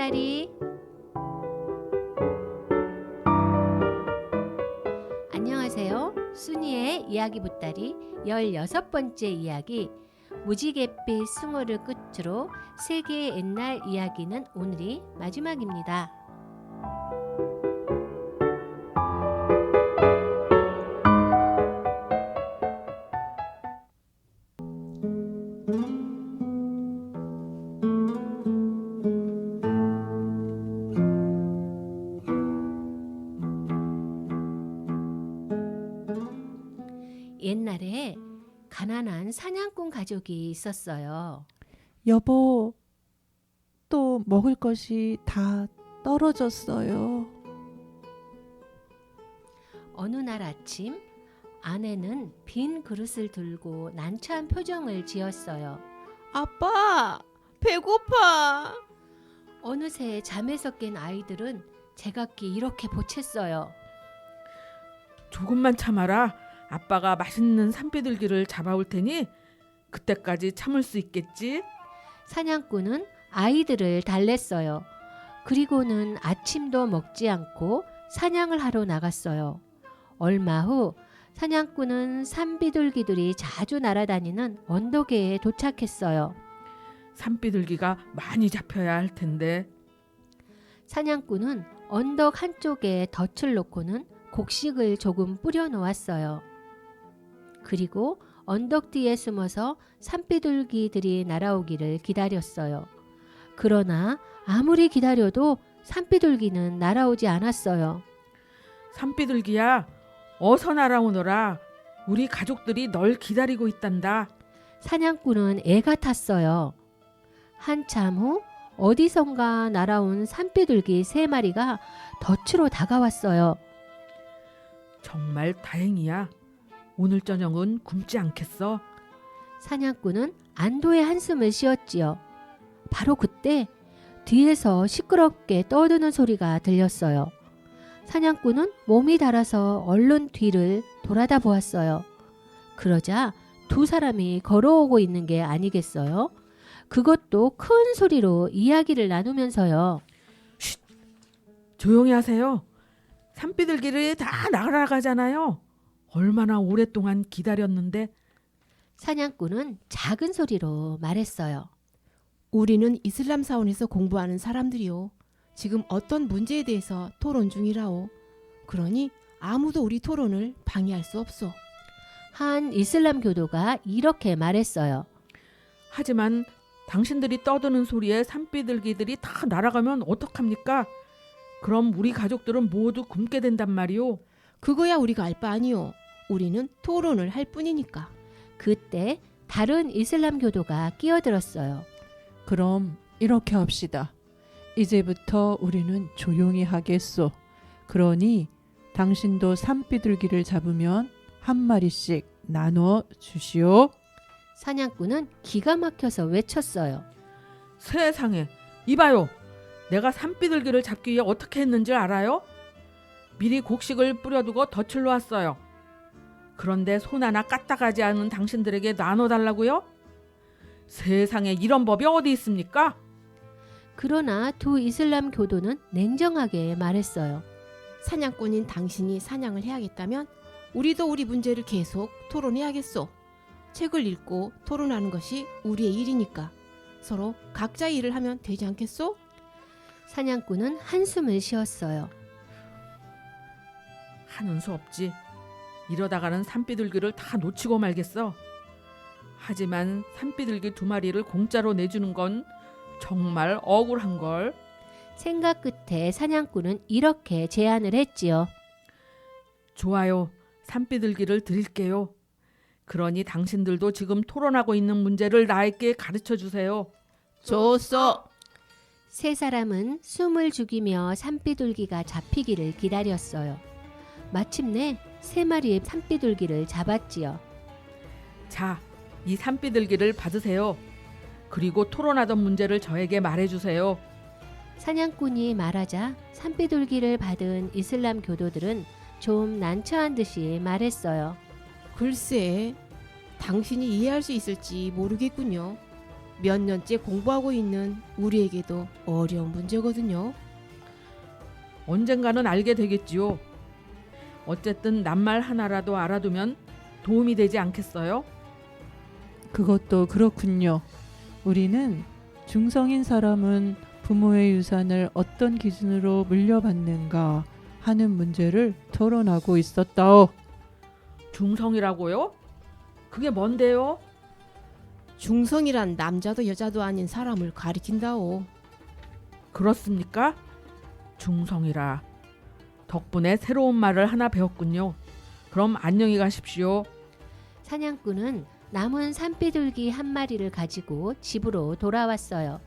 보따리. 안녕하세요. 순이의 이야기 보따리 16번째 이야기, 무지갯빛 숭어를 끝으로 세계의 옛날 이야기는 오늘이 마지막입니다. 옛날에 가난한 사냥꾼 가족이 있었어요. 여보, 또 먹을 것이 다 떨어졌어요. 어느 날 아침, 아내는 빈 그릇을 들고 난처한 표정을 지었어요. 아빠, 배고파. 어느새 잠에서 깬 아이들은 제각기 이렇게 보챘어요. 조금만 참아라. 아빠가 맛있는 산비둘기를 잡아올 테니 그때까지 참을 수 있겠지? 사냥꾼은 아이들을 달랬어요. 그리고는 아침도 먹지 않고 사냥을 하러 나갔어요. 얼마 후 사냥꾼은 산비둘기들이 자주 날아다니는 언덕에 도착했어요. 산비둘기가 많이 잡혀야 할 텐데. 사냥꾼은 언덕 한쪽에 덫을 놓고는 곡식을 조금 뿌려 놓았어요. 그리고 언덕 뒤에 숨어서 산비둘기들이 날아오기를 기다렸어요. 그러나 아무리 기다려도 산비둘기는 날아오지 않았어요. 산비둘기야, 어서 날아오너라. 우리 가족들이 널 기다리고 있단다. 사냥꾼은 애가 탔어요. 한참 후 어디선가 날아온 산비둘기 3마리가 덫으로 다가왔어요. 정말 다행이야. 오늘 저녁은 굶지 않겠어. 사냥꾼은 안도의 한숨을 쉬었지요. 바로 그때 뒤에서 시끄럽게 떠드는 소리가 들렸어요. 사냥꾼은 몸이 달아서 얼른 뒤를 돌아다 보았어요. 그러자 두 사람이 걸어오고 있는 게 아니겠어요? 그것도 큰 소리로 이야기를 나누면서요. 조용히 하세요. 산비둘기를 다 날아가잖아요. 얼마나 오랫동안 기다렸는데. 사냥꾼은 작은 소리로 말했어요. 우리는 이슬람 사원에서 공부하는 사람들이요. 지금 어떤 문제에 대해서 토론 중이라오. 그러니 아무도 우리 토론을 방해할 수 없어. 한 이슬람 교도가 이렇게 말했어요. 하지만 당신들이 떠드는 소리에 산비둘기들이 다 날아가면 어떡합니까? 그럼 우리 가족들은 모두 굶게 된단 말이오. 그거야 우리가 알 바 아니오. 우리는 토론을 할 뿐이니까. 그때 다른 이슬람 교도가 끼어들었어요. 그럼 이렇게 합시다. 이제부터 우리는 조용히 하겠소. 그러니 당신도 산비둘기를 잡으면 한 마리씩 나눠 주시오. 사냥꾼은 기가 막혀서 외쳤어요. 세상에, 이봐요. 내가 산비둘기를 잡기 위해 어떻게 했는지 알아요? 미리 곡식을 뿌려두고 덫을 놓았어요. 그런데 손 하나 까딱하지 않은 당신들에게 나눠달라고요? 세상에, 이런 법이 어디 있습니까? 그러나 두 이슬람 교도는 냉정하게 말했어요. 사냥꾼인 당신이 사냥을 해야겠다면 우리도 우리 문제를 계속 토론해야겠소. 책을 읽고 토론하는 것이 우리의 일이니까 서로 각자의 일을 하면 되지 않겠소? 사냥꾼은 한숨을 쉬었어요. 하는 수 없지. 이러다가는 산비둘기를 다 놓치고 말겠어. 하지만 산비둘기 2마리를 공짜로 내주는 건 정말 억울한걸. 생각 끝에 사냥꾼은 이렇게 제안을 했지요. 좋아요. 산비둘기를 드릴게요. 그러니 당신들도 지금 토론하고 있는 문제를 나에게 가르쳐 주세요. 좋소. 세 사람은 숨을 죽이며 산비둘기가 잡히기를 기다렸어요. 마침내 3마리의 산비둘기를 잡았지요. 자, 이 산비둘기를 받으세요. 그리고 토론하던 문제를 저에게 말해주세요. 사냥꾼이 말하자 산비둘기를 받은 이슬람 교도들은 좀 난처한 듯이 말했어요. 글쎄, 당신이 이해할 수 있을지 모르겠군요. 몇 년째 공부하고 있는 우리에게도 어려운 문제거든요. 언젠가는 알게 되겠지요. 어쨌든 낱말 하나라도 알아두면 도움이 되지 않겠어요? 그것도 그렇군요. 우리는 중성인 사람은 부모의 유산을 어떤 기준으로 물려받는가 하는 문제를 토론하고 있었다오. 중성이라고요? 그게 뭔데요? 중성이란 남자도 여자도 아닌 사람을 가리킨다오. 그렇습니까? 중성이라. 덕분에 새로운 말을 하나 배웠군요. 그럼 안녕히 가십시오. 사냥꾼은 남은 산비둘기 한 마리를 가지고 집으로 돌아왔어요.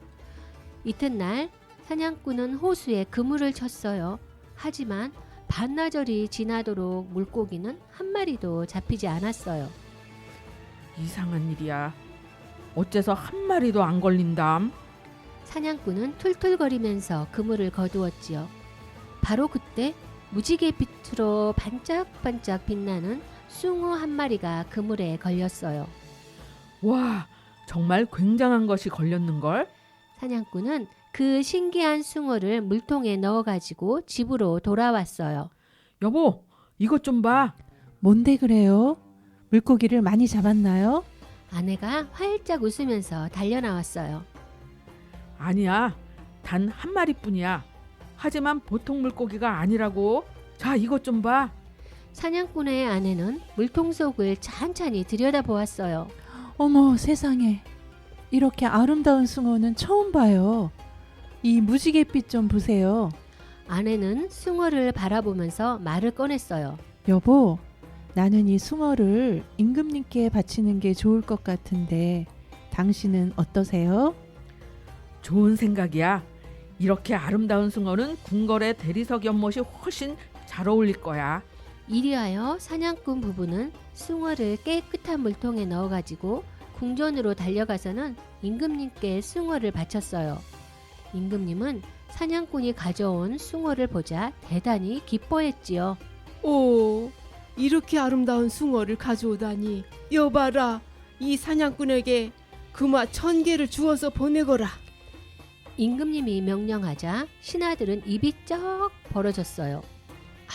이튿날 사냥꾼은 호수에 그물을 쳤어요. 하지만 반나절이 지나도록 물고기는 한 마리도 잡히지 않았어요. 이상한 일이야. 어째서 한 마리도 안 걸린담? 사냥꾼은 툴툴거리면서 그물을 거두었지요. 바로 그때 무지개 빛으로 반짝반짝 빛나는 숭어 한 마리가 그물에 걸렸어요. 와, 정말 굉장한 것이 걸렸는걸? 사냥꾼은 그 신기한 숭어를 물통에 넣어가지고 집으로 돌아왔어요. 여보, 이것 좀 봐. 뭔데 그래요? 물고기를 많이 잡았나요? 아내가 활짝 웃으면서 달려나왔어요. 아니야, 단 한 마리뿐이야. 하지만 보통 물고기가 아니라고. 자, 이것 좀 봐. 사냥꾼의 아내는 물통 속을 찬찬히 들여다보았어요. 어머 세상에, 이렇게 아름다운 숭어는 처음 봐요. 이 무지갯빛 좀 보세요. 아내는 숭어를 바라보면서 말을 꺼냈어요. 여보, 나는 이 숭어를 임금님께 바치는 게 좋을 것 같은데 당신은 어떠세요? 좋은 생각이야. 이렇게 아름다운 숭어는 궁궐의 대리석 연못이 훨씬 잘 어울릴 거야. 이리하여 사냥꾼 부부는 숭어를 깨끗한 물통에 넣어가지고 궁전으로 달려가서는 임금님께 숭어를 바쳤어요. 임금님은 사냥꾼이 가져온 숭어를 보자 대단히 기뻐했지요. 오, 이렇게 아름다운 숭어를 가져오다니. 여봐라, 이 사냥꾼에게 금화 1000개를 주어서 보내거라. 임금님이 명령하자 신하들은 입이 쩍 벌어졌어요.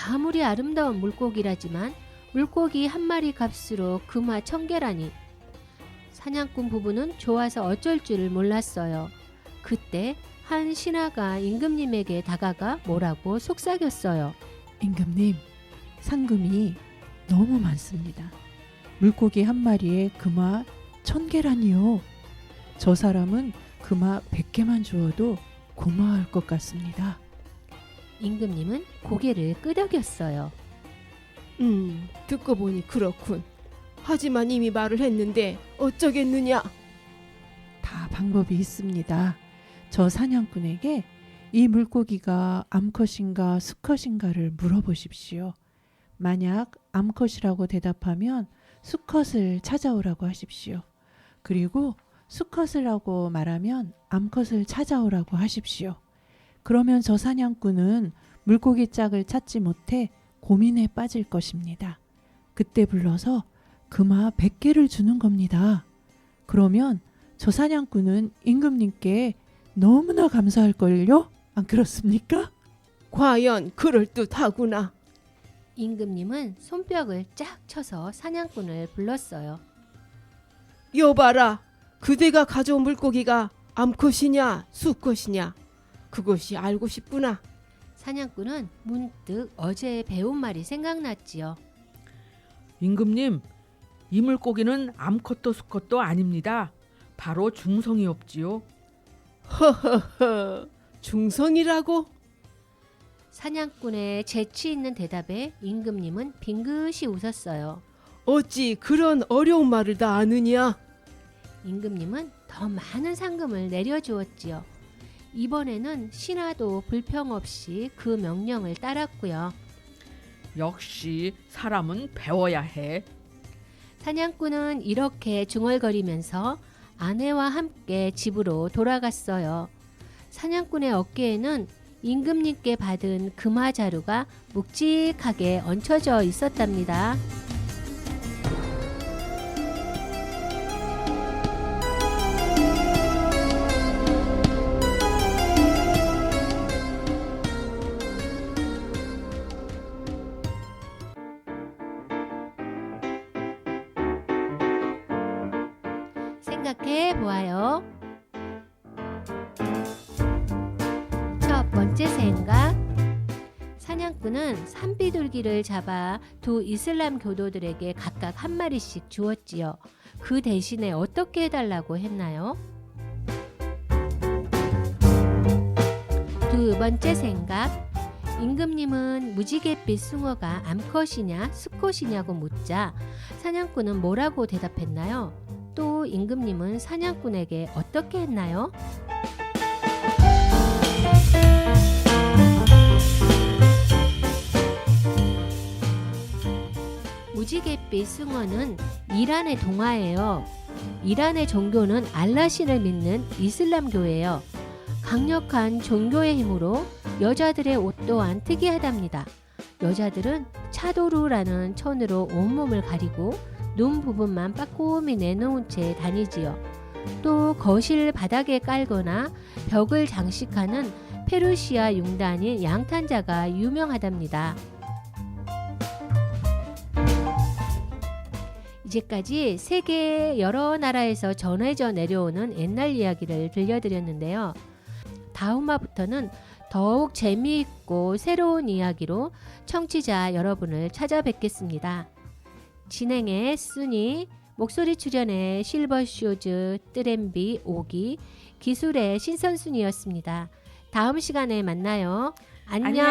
아무리 아름다운 물고기라지만 물고기 한 마리 값으로 금화 1000개라니. 사냥꾼 부부는 좋아서 어쩔 줄을 몰랐어요. 그때 한 신하가 임금님에게 다가가 뭐라고 속삭였어요. 임금님, 상금이 너무 많습니다. 물고기 한 마리에 금화 1000개라니요. 저 사람은 금화 100개만 주어도 고마워할 것 같습니다. 임금님은 고개를 끄덕였어요. 듣고 보니 그렇군. 하지만 이미 말을 했는데 어쩌겠느냐. 다 방법이 있습니다. 저 사냥꾼에게 이 물고기가 암컷인가 수컷인가를 물어보십시오. 만약 암컷이라고 대답하면 수컷을 찾아오라고 하십시오. 그리고 수컷이라고 말하면 암컷을 찾아오라고 하십시오. 그러면 저 사냥꾼은 물고기 짝을 찾지 못해 고민에 빠질 것입니다. 그때 불러서 금화 100개를 주는 겁니다. 그러면 저 사냥꾼은 임금님께 너무나 감사할걸요? 안 그렇습니까? 과연 그럴듯하구나. 임금님은 손뼉을 쫙 쳐서 사냥꾼을 불렀어요. 여봐라, 그대가 가져온 물고기가 암컷이냐 수컷이냐, 그것이 알고 싶구나. 사냥꾼은 문득 어제 배운 말이 생각났지요. 임금님, 이 물고기는 암컷도 수컷도 아닙니다. 바로 중성이 없지요. 허허허, 중성이라고? 사냥꾼의 재치 있는 대답에 임금님은 빙긋이 웃었어요. 어찌 그런 어려운 말을 다 아느냐? 임금님은 더 많은 상금을 내려주었지요. 이번에는 신하도 불평 없이 그 명령을 따랐고요. 역시 사람은 배워야 해. 사냥꾼은 이렇게 중얼거리면서 아내와 함께 집으로 돌아갔어요. 사냥꾼의 어깨에는 임금님께 받은 금화자루가 묵직하게 얹혀져 있었답니다. 생각해 보아요. 첫 번째 생각. 사냥꾼은 산비둘기를 잡아 두 이슬람 교도들에게 각각 한 마리씩 주었지요. 그 대신에 어떻게 해달라고 했나요? 두 번째 생각. 임금님은 무지갯빛 숭어가 암컷이냐 수컷이냐고 묻자 사냥꾼은 뭐라고 대답했나요? 또 임금님은 사냥꾼에게 어떻게 했나요? 무지갯빛 숭어는 이란의 동화예요. 이란의 종교는 알라신을 믿는 이슬람교예요. 강력한 종교의 힘으로 여자들의 옷 또한 특이하답니다. 여자들은 차도루라는 천으로 온몸을 가리고 눈 부분만 빠꼼히 내놓은 채 다니지요. 또 거실 바닥에 깔거나 벽을 장식하는 페르시아 융단인 양탄자가 유명하답니다. 이제까지 세계 여러 나라에서 전해져 내려오는 옛날 이야기를 들려드렸는데요. 다음 화부터는 더욱 재미있고 새로운 이야기로 청취자 여러분을 찾아뵙겠습니다. 진행의 순이, 목소리 출연의 실버쇼즈, 뜨렘비, 오기, 기술의 신선순이었습니다. 다음 시간에 만나요. 안녕.